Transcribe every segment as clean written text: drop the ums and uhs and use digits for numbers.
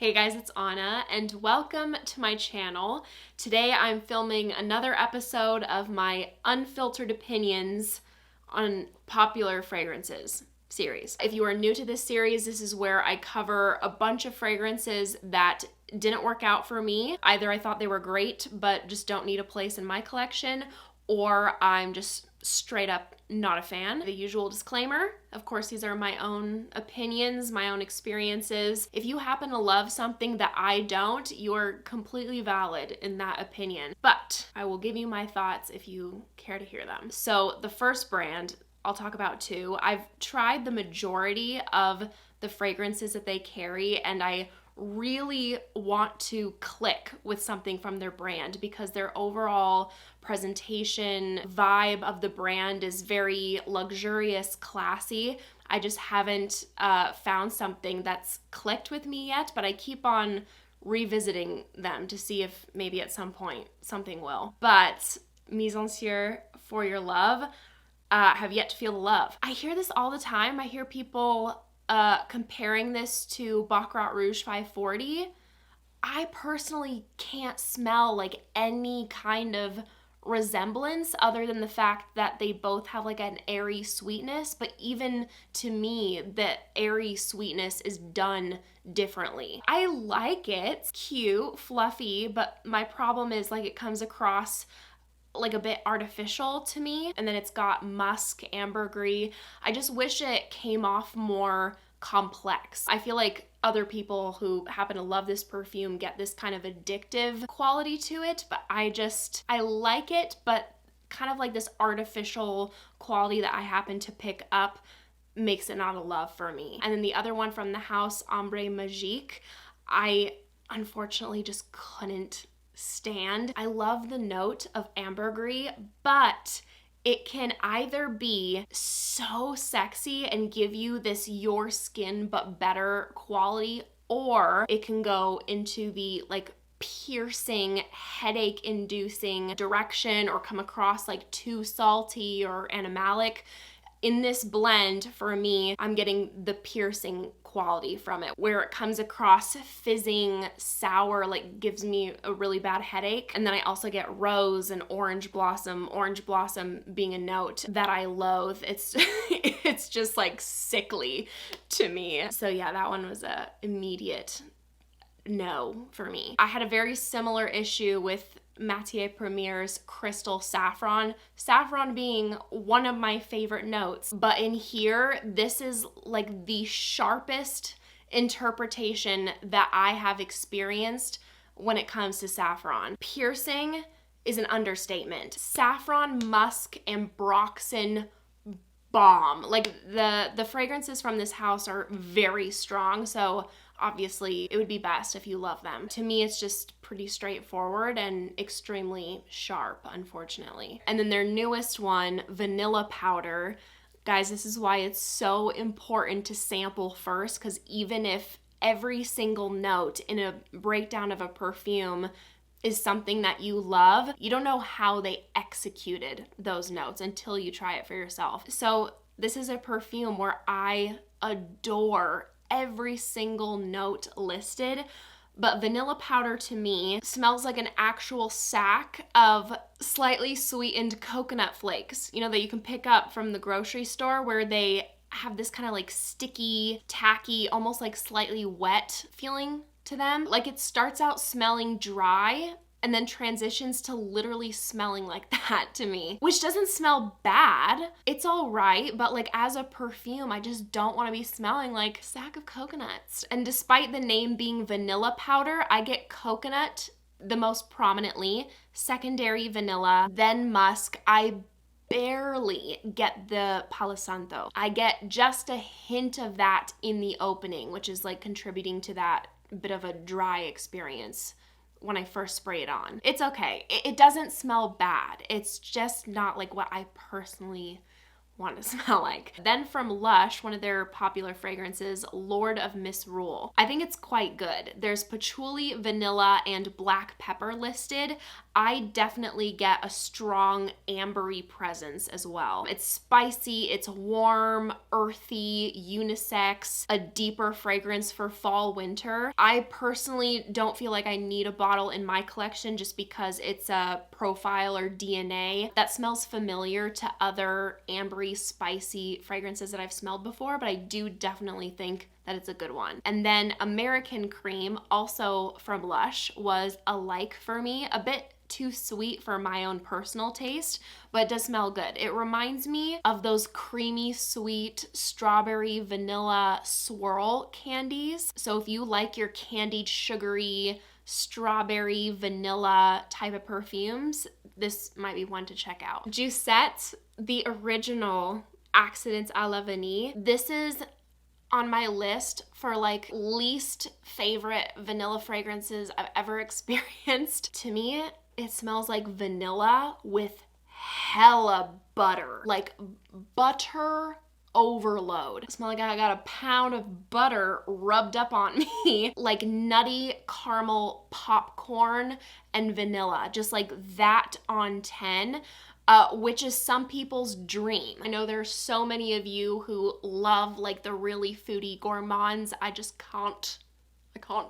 Hey guys, it's Anna and welcome to my channel. Today I'm filming another episode of my unfiltered opinions on popular fragrances series. If you are new to this series, this is where I cover a bunch of fragrances that didn't work out for me. Either I thought they were great but just don't need a place in my collection, or I'm just straight up not a fan. The usual disclaimer, of course, these are my own opinions, my own experiences. If you happen to love something that I don't, you're completely valid in that opinion. But I will give you my thoughts if you care to hear them. So the first brand, I'll talk about two. I've tried the majority of the fragrances that they carry, and I really want to click with something from their brand because their overall presentation vibe of the brand is very luxurious, classy. I just haven't found something that's clicked with me yet, but I keep on revisiting them to see if maybe at some point something will. But Mizensir, For Your Love, have yet to feel the love. I hear this all the time. I hear people comparing this to Baccarat Rouge 540. I personally can't smell like any kind of resemblance other than the fact that they both have like an airy sweetness, but even to me, the airy sweetness is done differently. I like it. It's cute, fluffy, but my problem is like it comes across like a bit artificial to me, and then it's got musk, ambergris. I just wish it came off more complex. I feel like other people who happen to love this perfume get this kind of addictive quality to it, but I like it, but kind of like this artificial quality that I happen to pick up makes it not a love for me. And then the other one from the house, Ambre Magique, I unfortunately just couldn't stand. I love the note of ambergris, but it can either be so sexy and give you this your skin but better quality, or it can go into the like piercing, headache inducing direction or come across like too salty or animalic. In this blend, for me, I'm getting the piercing quality from it, where it comes across fizzing, sour, like gives me a really bad headache. And then I also get rose and orange blossom being a note that I loathe. It's just like sickly to me. So yeah, that one was a immediate no for me. I had a very similar issue with Matiere Premier's Crystal Saffron. Saffron being one of my favorite notes, but in here, this is like the sharpest interpretation that I have experienced when it comes to saffron. Piercing is an understatement. Saffron, musk, and Broxin bomb. Like the fragrances from this house are very strong, so obviously it would be best if you love them. To me, it's just pretty straightforward and extremely sharp, unfortunately. And then their newest one, Vanilla Powder. Guys, this is why it's so important to sample first, because even if every single note in a breakdown of a perfume is something that you love, you don't know how they executed those notes until you try it for yourself. So this is a perfume where I adore every single note listed, but Vanilla Powder to me smells like an actual sack of slightly sweetened coconut flakes, you know, that you can pick up from the grocery store, where they have this kind of like sticky, tacky, almost like slightly wet feeling to them. Like it starts out smelling dry and then transitions to literally smelling like that to me, which doesn't smell bad. It's all right, but like as a perfume, I just don't want to be smelling like a sack of coconuts. And despite the name being Vanilla Powder, I get coconut the most prominently, secondary vanilla, then musk. I barely get the Palo Santo. I get just a hint of that in the opening, which is like contributing to that bit of a dry experience when I first spray it on. It's okay. It doesn't smell bad. It's just not like what I personally want to smell like. Then from Lush, one of their popular fragrances, Lord of Misrule. I think it's quite good. There's patchouli, vanilla, and black pepper listed. I definitely get a strong ambery presence as well. It's spicy, it's warm, earthy, unisex, a deeper fragrance for fall, winter. I personally don't feel like I need a bottle in my collection just because it's a profile or DNA that smells familiar to other ambery, spicy fragrances that I've smelled before, but I do definitely think that it's a good one. And then American Cream, also from Lush, was a like for me. A bit too sweet for my own personal taste, but it does smell good. It reminds me of those creamy, sweet strawberry vanilla swirl candies. So if you like your candied, sugary, strawberry, vanilla type of perfumes, this might be one to check out. Jousset, the original Accidents à la Vanille. This is on my list for like least favorite vanilla fragrances I've ever experienced. To me, it smells like vanilla with hella butter, like butter overload. I smell like I got a pound of butter rubbed up on me, like nutty caramel popcorn and vanilla, just like that on 10. Which is some people's dream. I know there's so many of you who love like the really foodie gourmands. I can't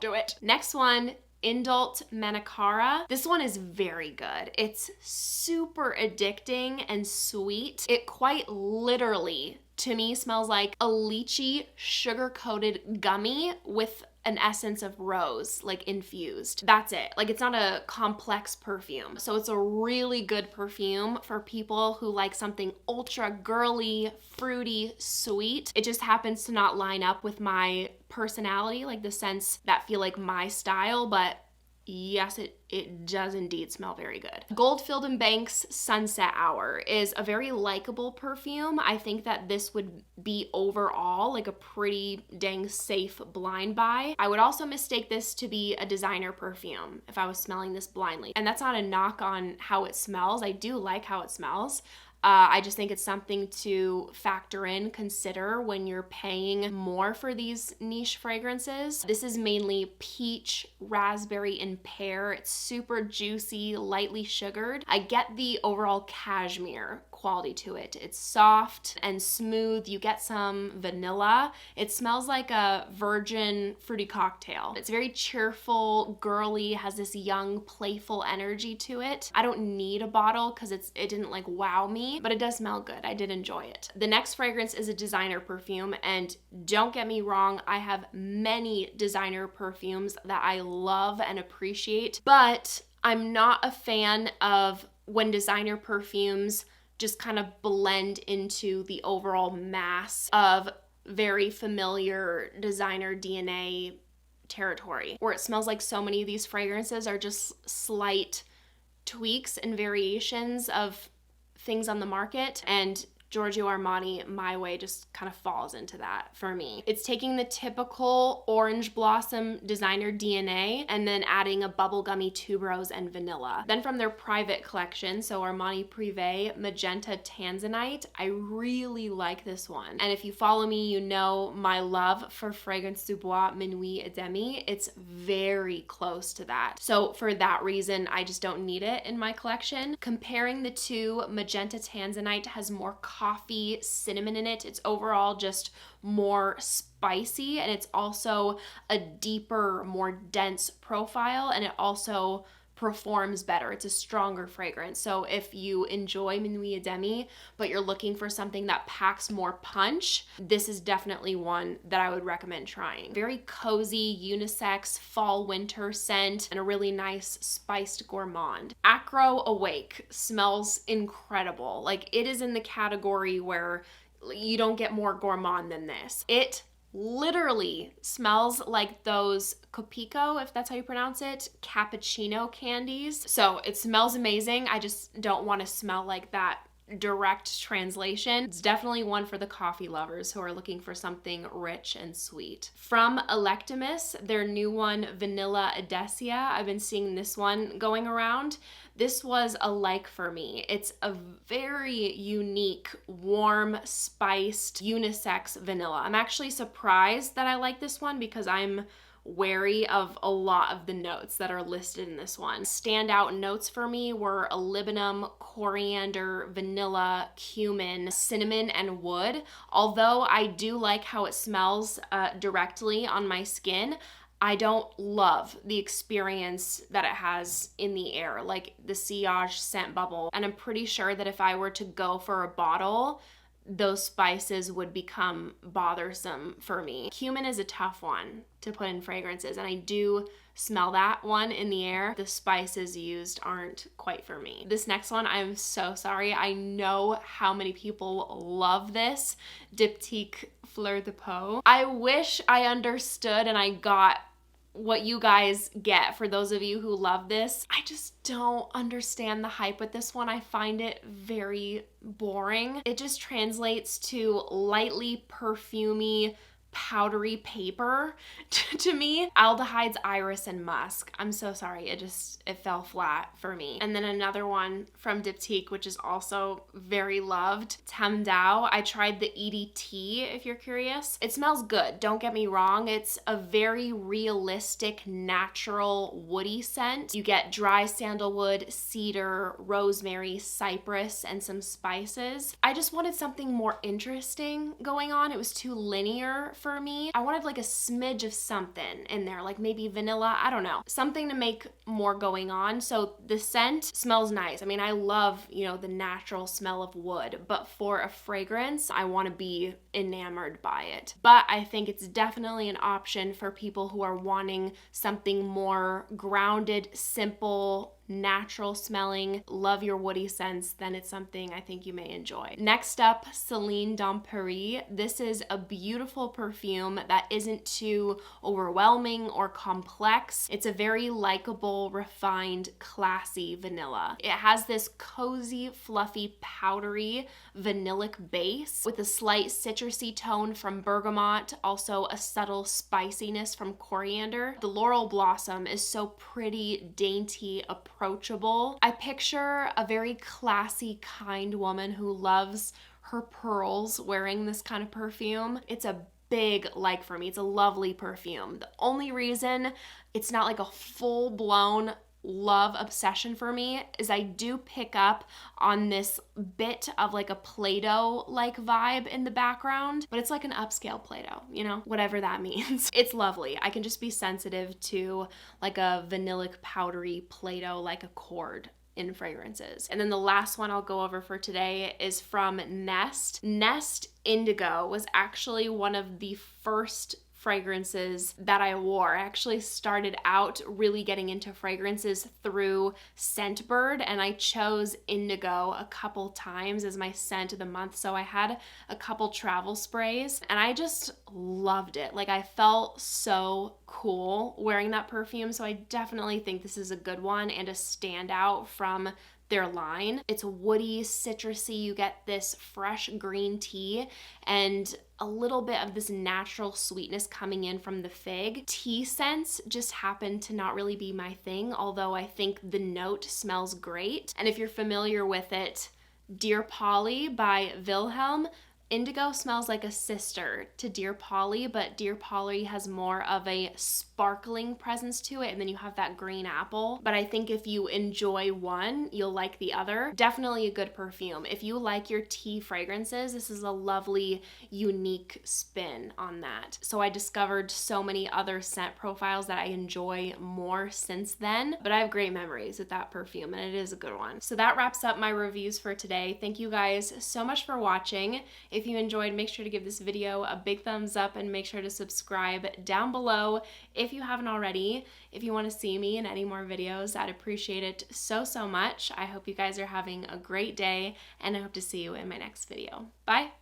do it. Next one, Indult Manakara. This one is very good. It's super addicting and sweet. It quite literally, to me, smells like a lychee sugar-coated gummy with an essence of rose, like infused. That's it. Like, it's not a complex perfume. So it's a really good perfume for people who like something ultra girly, fruity, sweet. It just happens to not line up with my personality, like the scents that feel like my style, but yes, it does indeed smell very good. Goldfield and Banks Sunset Hour is a very likable perfume. I think that this would be overall like a pretty dang safe blind buy. I would also mistake this to be a designer perfume if I was smelling this blindly. And that's not a knock on how it smells. I do like how it smells. I just think it's something to factor in, consider when you're paying more for these niche fragrances. This is mainly peach, raspberry, and pear. It's super juicy, lightly sugared. I get the overall cashmere quality to it. It's soft and smooth. You get some vanilla. It smells like a virgin fruity cocktail. It's very cheerful, girly, has this young, playful energy to it. I don't need a bottle because it didn't like wow me, but it does smell good. I did enjoy it. The next fragrance is a designer perfume, and don't get me wrong, I have many designer perfumes that I love and appreciate, but I'm not a fan of when designer perfumes just kind of blend into the overall mass of very familiar designer DNA territory, where it smells like so many of these fragrances are just slight tweaks and variations of things on the market, and Giorgio Armani My Way just kind of falls into that for me. It's taking the typical orange blossom designer DNA and then adding a bubblegummy tuberose and vanilla. Then from their private collection, so Armani Privé Magenta Tanzanite, I really like this one. And if you follow me, you know my love for Fragrance du Bois Minuit et Demi. It's very close to that. So for that reason, I just don't need it in my collection. Comparing the two, Magenta Tanzanite has more coffee, cinnamon in it. It's overall just more spicy, and it's also a deeper, more dense profile, and it also performs better. It's a stronger fragrance. So if you enjoy Minuit et Demi, but you're looking for something that packs more punch, this is definitely one that I would recommend trying. Very cozy, unisex, fall, winter scent, and a really nice spiced gourmand. Akro Awake smells incredible. Like, it is in the category where you don't get more gourmand than this. It literally smells like those Copico, if that's how you pronounce it, cappuccino candies. So it smells amazing. I just don't want to smell like that direct translation. It's definitely one for the coffee lovers who are looking for something rich and sweet. From Electimuss, their new one, Vanilla Edesia. I've been seeing this one going around. This was a like for me. It's a very unique, warm, spiced, unisex vanilla. I'm actually surprised that I like this one because I'm wary of a lot of the notes that are listed in this one. Standout notes for me were molybdenum, coriander, vanilla, cumin, cinnamon, and wood. Although I do like how it smells directly on my skin, I don't love the experience that it has in the air, like the sillage scent bubble. And I'm pretty sure that if I were to go for a bottle, those spices would become bothersome for me. Cumin is a tough one to put in fragrances, and I do smell that one in the air. The spices used aren't quite for me. This next one, I'm so sorry. I know how many people love this. Diptyque Fleur de Peau. I wish I understood and I got what you guys get for those of you who love this. I just don't understand the hype with this one. I find it very boring. It just translates to lightly perfumey, powdery paper to me. Aldehydes, iris, and musk. I'm so sorry. It fell flat for me. And then another one from Diptyque, which is also very loved, Tam Dao. I tried the EDT, if you're curious. It smells good, don't get me wrong. It's a very realistic, natural, woody scent. You get dry sandalwood, cedar, rosemary, cypress, and some spices. I just wanted something more interesting going on. It was too linear for me. I wanted like a smidge of something in there, like maybe vanilla, I don't know. Something to make more going on. So the scent smells nice. I mean, I love, the natural smell of wood, but for a fragrance, I want to be enamored by it. But I think it's definitely an option for people who are wanting something more grounded, simple, natural smelling, love your woody scents, then it's something I think you may enjoy. Next up, Celine dans Paris. This is a beautiful perfume that isn't too overwhelming or complex. It's a very likable, refined, classy vanilla. It has this cozy, fluffy, powdery, vanillic base with a slight citrusy tone from bergamot, also a subtle spiciness from coriander. The laurel blossom is so pretty, dainty, approachable. I picture a very classy, kind woman who loves her pearls wearing this kind of perfume. It's a big like for me. It's a lovely perfume. The only reason it's not like a full-blown love obsession for me is I do pick up on this bit of like a Play-Doh like vibe in the background, but it's like an upscale Play-Doh, whatever that means. It's lovely. I can just be sensitive to like a vanillic powdery Play-Doh like accord in fragrances. And then the last one I'll go over for today is from Nest. Nest Indigo was actually one of the first fragrances that I wore. I actually started out really getting into fragrances through Scentbird, and I chose Indigo a couple times as my scent of the month. So I had a couple travel sprays and I just loved it. Like, I felt so cool wearing that perfume. So I definitely think this is a good one and a standout from their line. It's woody, citrusy. You get this fresh green tea and a little bit of this natural sweetness coming in from the fig. Tea scents just happen to not really be my thing, although I think the note smells great. And if you're familiar with it, Dear Polly by Wilhelm, Indigo smells like a sister to Dear Polly, but Dear Polly has more of a sparkling presence to it, and then you have that green apple. But I think if you enjoy one, you'll like the other. Definitely a good perfume. If you like your tea fragrances, this is a lovely, unique spin on that. So I discovered so many other scent profiles that I enjoy more since then, but I have great memories with that perfume, and it is a good one. So that wraps up my reviews for today. Thank you guys so much for watching. If you enjoyed, make sure to give this video a big thumbs up and make sure to subscribe down below if you haven't already. If you want to see me in any more videos, I'd appreciate it so, so much. I hope you guys are having a great day, and I hope to see you in my next video. Bye!